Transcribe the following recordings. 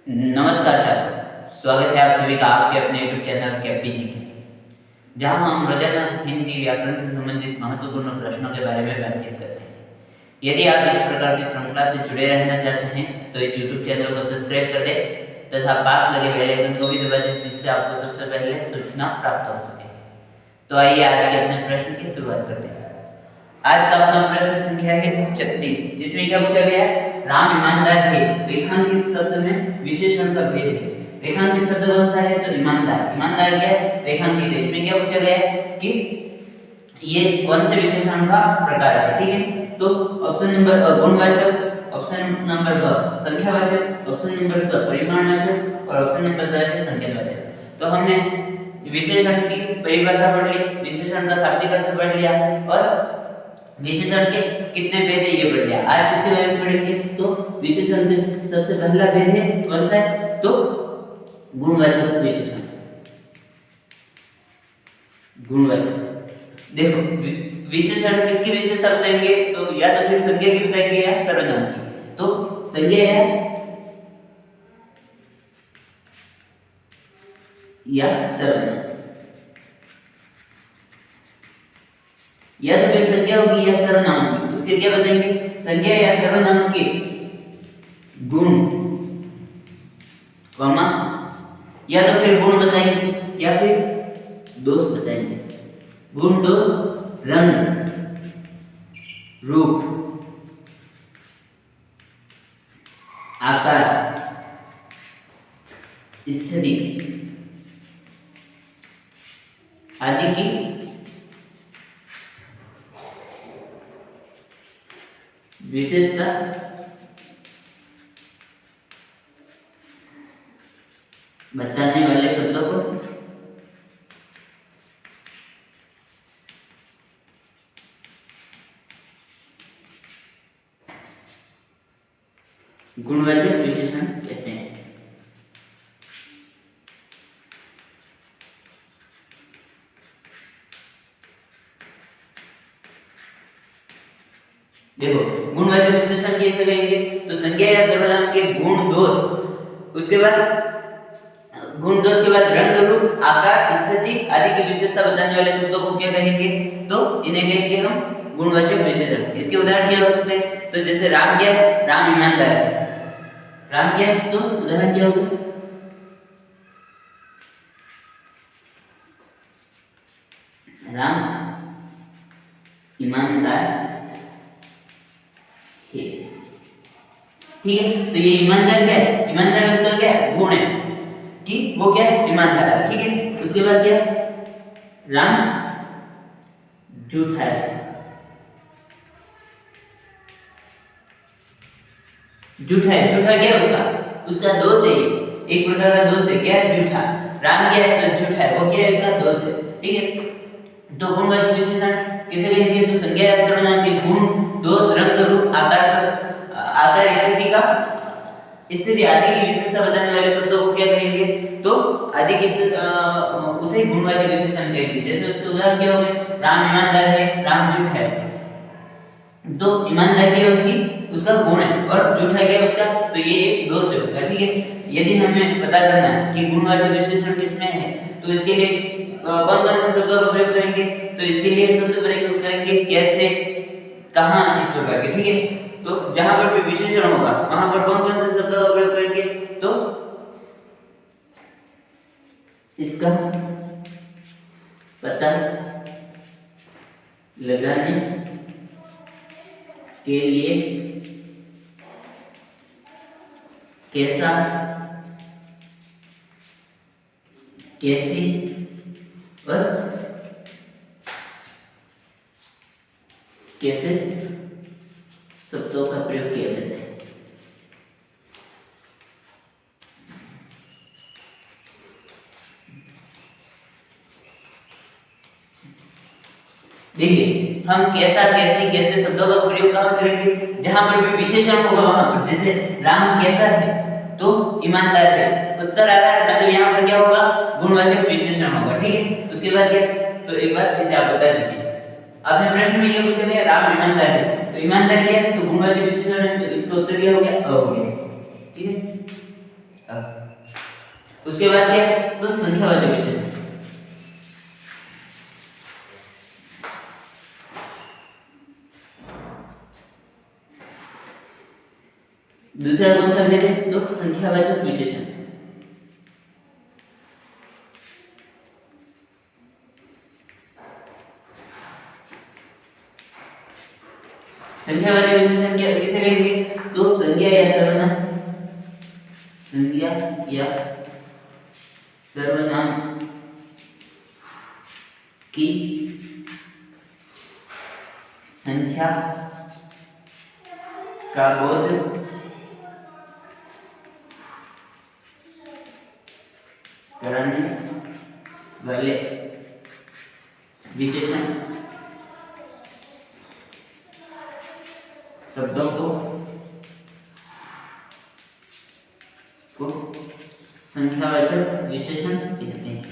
नमस्कार छात्रों, स्वागत है आप सभी का आपके अपने YouTube चैनल कैपी जी के, जहां हम रोजाना हिंदी व्याकरण से संबंधित महत्वपूर्ण प्रश्नों के बारे में बातचीत करते हैं। यदि आप इस प्रकार की श्रृंखला से जुड़े रहना चाहते हैं तो इस YouTube चैनल को सब्सक्राइब कर दें तथा पास लगे बेल आइकन को भी दबा दें, जिससे आपको सबसे पहले सूचना प्राप्त हो सके। तो आइए आज के अपने प्रश्न की शुरुआत करते हैं। आज का अपना प्रश्न संख्या है 36, जिसमें क्या पूछा गया है? राम ईमानदार है। रेखांकित शब्द में विशेषण का भेद है। रेखांकित शब्द कौन सा है? तो ईमानदार। ईमानदार क्या है? रेखांकित है। इसमें क्या पूछा गया है कि ये कौन से विशेषण का प्रकार है? ठीक है, तो ऑप्शन नंबर गुणवाचक, ऑप्शन नंबर ब संख्यावाचक, ऑप्शन नंबर स परिमाणवाचक और ऑप्शन नंबर द है संकेतवाचक। तो हमने विशेषण की परिभाषा पढ़ ली, विशेषण का शाब्दिक अर्थ पढ़ लिया और विशेषण के कितने भेद है ये पढ़ लिया। आज किसके बारे में पढ़ेंगे? तो विशेषण में सबसे पहला भेद है कौन सा है? तो गुणवाचक विशेषण। गुणवाचक देखो, विशेषण किसकी विशेषता बताएंगे? तो या तो फिर संज्ञा की बताएंगे या सर्वनाम की। तो संज्ञा है या सर्वनाम, या तो फिर संज्ञा होगी या सर्वनाम होगी। उसके क्या बताएंगे? संज्ञा या सर्वनाम के गुण, कॉमा, या तो फिर गुण बताएंगे या फिर दोष बताएंगे। गुण, दोष, रंग, रूप, आकार, स्थिति आदि की विशेषता बताने वाले शब्दों को गुणवाचक विशेषण कहते हैं। देखो, गुणवाचक विशेषण कैसे कहेंगे? तो संज्ञा या सर्वनाम के गुण, दोष, उसके बाद गुण, दोष के बाद रंग, रूप, आकार, स्थिति आदि की विशेषता बताने वाले शब्दों को क्या कहेंगे? तो इन्हें कहेंगे हम गुणवाचक विशेषण। इसके उदाहरण क्या हो सकते हैं? तो जैसे राम क्या है? राम ईमानदार है। राम क्या है? तो उदाहरण क्या होगा? राम ईमानदार है। ठीक है, तो ये ईमानदार क्या है? ईमानदार उसका क्या है? गुण है कि वो क्या है? ईमानदार है। ठीक है, उसके बाद क्या है? राम झूठा है। झूठा है, झूठा क्या है? उसका दोष है, एक प्रकार का दोष है। क्या है? झूठा। राम क्या है? तो झूठा है, वो क्या है? इसका दोष है। ठीक है, तो गुणवाचक विशेषण किसे कहेंगे? तो संज्ञा या सर्वनाम के गुण, दोष, रंग, रूप, आकार, स्थिति आदि की विशेषता बताने वाले शब्दों को क्या कहेंगे? तो आदि की उसे गुणवाचक विशेषण कहेंगे। जैसे उसके उदाहरण क्या हो गए? राम ईमानदार है, राम झूठ है। तो ईमानदार क्या है? उसका गुण है और झूठा क्या है? उसका, तो ये एक दोष है उसका। ठीक है, यदि हमें पता करना है कि गुणवाचक विशेषण किसमें है तो इसके लिए कौन कौन से शब्दों का प्रयोग करेंगे? तो इसके लिए शब्द प्रयोग करेंगे कैसे, कहां, इस प्रकार के। ठीक है, तो जहां पर भी विशेषण होगा वहां पर कौन कौन से शब्दों का प्रयोग करेंगे? तो इसका पता लगाने के लिए कैसा, कैसी और कैसे शब्दों का प्रयोग किया जाता है। देखिए, हम कैसा, कैसी, कैसे शब्दों का प्रयोग कहां करेंगे? जहां पर भी विशेषण होगा वहां पर। जैसे राम कैसा है? तो ईमानदार है। उत्तर आ रहा है, मतलब यहाँ पर क्या होगा? गुणवाचक विशेषण होगा। ठीक है, उसके बाद क्या? तो एक बार इसे आप बता दीजिए। आपने प्रश्न में ये पूछा गया राम ईमानदार है, तो ईमानदार क्या है? तो गुणवाचक विशेषण है, तो इसका उत्तर क्या हो गया? अ हो गया। ठीक है, उसके बाद क्या, तो संख्यावाचक विशेषण। दूसरा कौन सा भेद है, तो संख्यावाचक विशेषण। संख्यावाचक विशेषण क्या किसे कहेंगे, तो संज्ञा या सर्वनाम, संज्ञा या सर्वनाम की संख्या का बोध कराने वाले विशेषण शब्दों को संख्यावाचक विशेषण कहते हैं।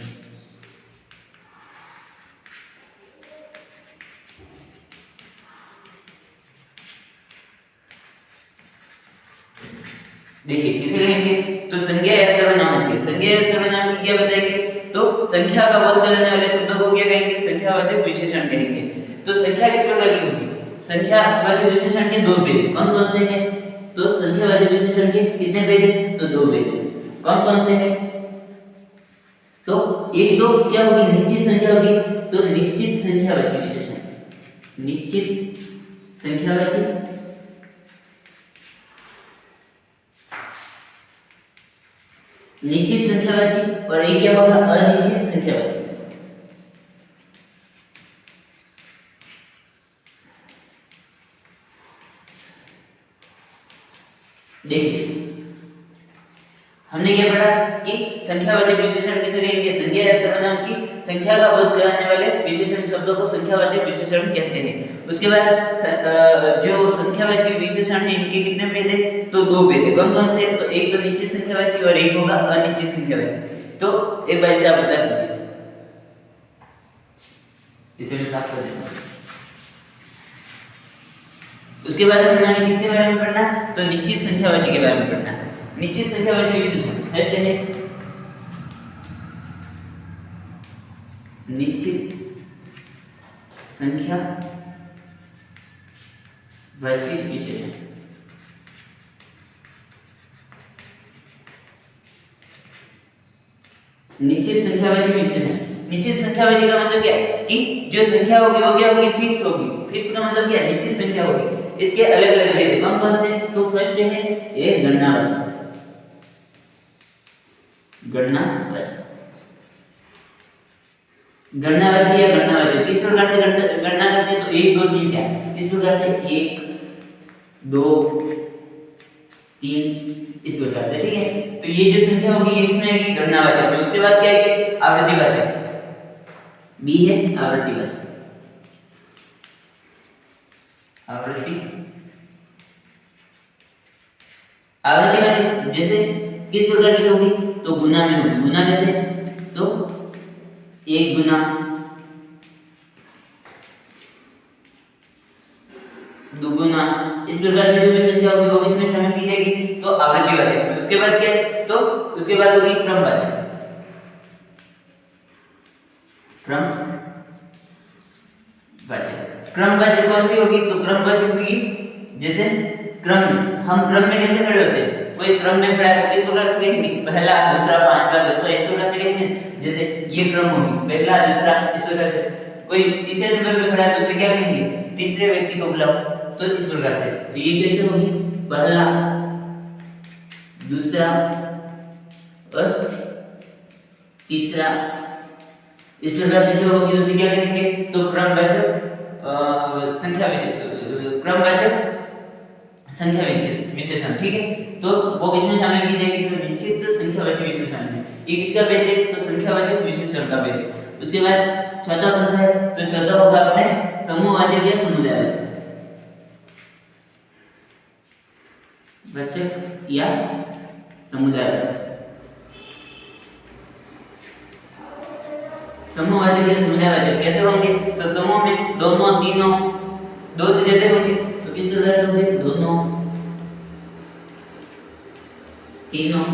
देखिए किसे कहेंगे, तो संज्ञा या सर्वनाम के, संज्ञा या सर्वनाम की क्या बताएंगे, तो संख्या का बोध कराने वाले शब्दों को क्या कहेंगे, संख्यावाचक विशेषण कहेंगे। तो संख्या किस प्रकार की होगी, संख्यावाचक विशेषण के दो भेद कौन कौन से हैं, तो संख्यावाचक विशेषण के कितने भेद हैं, तो दो भेद कौन कौन से हैं, तो एक तो क्या होगी, निश्चित संख्या होगी, तो निश्चित संख्यावाचक विशेषण, निश्चित संख्यावाचक निश्चित संख्यावाची, और एक क्या होगा, अनिश्चित संख्यावाची। देखिए हमने क्या पढ़ा कि संख्यावाचक विशेषण किसे कहेंगे, संज्ञा या सर्वनाम की संख्या का बोध कराने वाले विशेषण शब्दों को संख्यावाचक विशेषण कहते हैं। उसके बाद जो संख्यावाचक विशेषण है इनके कितने भेद है, तो दो भेद है, कौन कौन से, तो एक तो निश्चित संख्यावाची और एक होगा अनिश्चित संख्यावाची। तो एक बार इसे आप बता दीजिए, इसे मैं साफ कर देता हूं। उसके बाद हमने किसके बारे में पढ़ना, तो निश्चित संख्यावाची के बारे में पढ़ना। निश्चित संख्यावाची विशेषण फर्स्ट है निश्चित संख्यावाची विशेषण। निश्चित संख्यावाची विशेषण, निश्चित संख्यावाची का मतलब क्या है कि जो संख्या होगी वो क्या होगी, फिक्स होगी। फिक्स का मतलब क्या है, निश्चित संख्या होगी। इसके अलग अलग भेद है, कौन कौन से, तो फर्स्ट है ये गणनावाचक, गणनावाचक, गणनावाची या गणनावाचक किस प्रकार से गणना करते हैं, तो 1 2 3 4 किस प्रकार से, 1 2 3 इस प्रकार से, ठीक है। तो ये जो संख्या होगी ये किसमें आएगी, गणनावाचक में। उसके बाद क्या है, आवृत्तिवाचक, बी है आवृत्तिवाचक, आवृत्तिवाचक जैसे किस प्रकार की होगी, तो गुना में होगी। गुना कैसे, तो 1 गुना 2 गुना, इस प्रकार से जो भी संख्या होगी वो किसमें शामिल की जाएगी, तो आवृत्तिवाचक में। उसके बाद क्या, तो उसके बाद होगी क्रमवाचक, क्रमवाचक कौन सी होगी, तो क्रमवाचक होगी जैसे क्रम में, हम क्रम में कैसे खड़े होते हैं, कोई क्रम में खड़ा है तो किस प्रकार से लिखेंगे, पहला दूसरा पांचवा दसवां, इस प्रकार से लिखेंगे। जैसे ये क्रम होगी, पहला दूसरा, इस प्रकार से। कोई तीसरे नंबर पे खड़ा है तो उसे क्या कहेंगे, तीसरे व्यक्ति को बुलाओ, तो इस प्रकार से। तो ये कैसे होगी, पहला दूसरा और तीसरा, इस प्रकार से जो होगी उसे क्या कहेंगे, तो क्रमवाचक संख्या क्रमवाचक संख्या विशेषण, ठीक है। तो वो किसमें शामिल की जाएगी, तो निश्चित संख्यावाचक विशेषण में। ये किसका भेद है, तो संख्यावाचक विशेषण का भेद है। उसके बाद चौथा कौन सा है, तो चौथा होगा अपने समूहवाचक या समुदायवाचक वाचक या समुदायवाचक। समूहवाचक या समुदायवाचक कैसे होंगे, तो समूह में दोनों तीनों दो से ज्यादा होंगे, तो किस प्रकार से होंगे, दोनों तीनों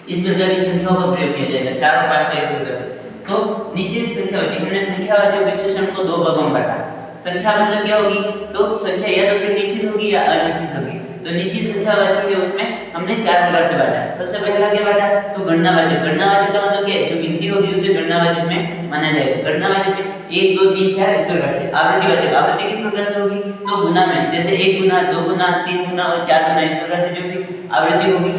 इस प्रकार की संख्याओं का प्रयोग किया जाएगा, 4 और 5 इस प्रकार से। तो निश्चित संख्यावाचक, हमने संख्यावाचक विशेषण को दो भागों में बांटा। संख्या मतलब क्या होगी, तो संख्या या तो फिर निश्चित होगी या अनिश्चित होगी। तो निश्चित संख्यावाचक है उसमें हमने 4 प्रकार से बांटा। सबसे पहला क्या बांटा, तो गणनावाचक। गणनावाचक का मतलब क्या है, जो गिनती होगी उसे गणनावाचक में माना जाएगा। गणनावाचक में 1 2 3 4 इस प्रकार से। आवृत्तिवाचक, आवृत्ति किस प्रकार से होगी, तो गुना में, जैसे 1 गुना, 2 गुना, 3 गुना और 4 गुना, इस प्रकार से जो भी आवृत्ति होगी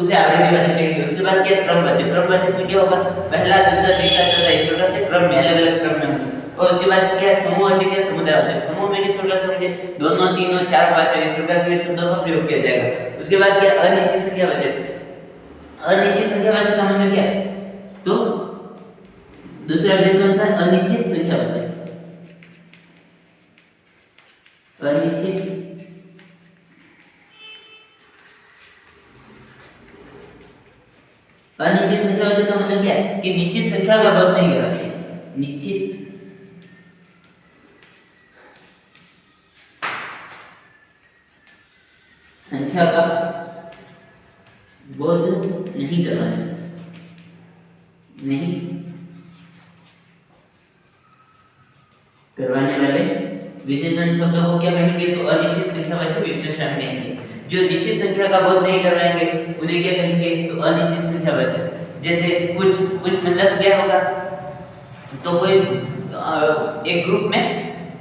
उसे आवृत्तिवाचक कहेंगे। उसके बाद क्या, क्रमवाचक। क्रमवाचक में क्या होगा, पहला, दूसरा, तीसरा, चौथा, इस प्रकार से क्रम में, अलग-अलग क्रम में होंगे। और उसके बाद क्या, समूहवाचक या समुदायवाचक। समूह में किस प्रकार से होंगे, दोनों, तीनों, चार, पांच, इस प्रकार से शब्दों का प्रयोग किया जाएगा। उसके बाद क्या, अनिश्चित संख्यावाचक। अनिश्चित संख्यावाचक का मतलब क्या है, तो दूसरा अभिन्न कौन सा है, अनिश्चित संख्यावाचक। अनिश्चित अनिश्चित संख्यावाचक का मतलब क्या है कि निश्चित संख्या का बोध नहीं कर रहे। निश्चित संख्या का बोध नहीं करवाने, नहीं करवाने वाले विशेषण शब्दों को क्या कहेंगे, तो अनिश्चित संख्यावाचक विशेषण कहेंगे। जो निश्चित संख्या का बोध नहीं करवाएंगे उन्हें क्या कहेंगे, तो अनिश्चित संख्यावाचक। जैसे कुछ मतलब क्या होगा, तो कोई एक ग्रुप में,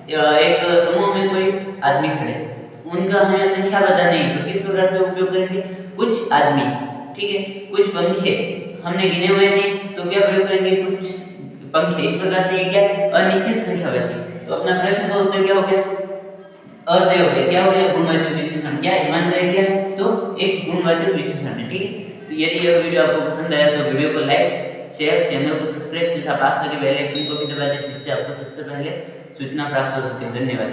एक समूह में कोई आदमी खड़े, उनका हमें संख्या पता नहीं, तो किस प्रकार से उपयोग करेंगे, कुछ आदमी, ठीक है, कुछ पंखे हमने गिने हुए नहीं, तो क्या प्रयोग करेंगे, कुछ पंखे। इस प्रकार से ये क्या, अनिश्चित संख्यावाचक। तो अपना प्रश्न का उत्तर क्या हो गया, अ से हो गया। क्या हो गया, गुणवाचक विशेषण। क्या ईमानदारी क्या, तो एक गुणवाचक विशेषण है, ठीक है। तो यदि यह वीडियो आपको पसंद आया तो वीडियो को लाइक, शेयर, चैनल को सब्सक्राइब तथा पास लगे बेल आइकन को भी दबा दें, जिससे आपको सबसे पहले सूचना प्राप्त हो सके। धन्यवाद।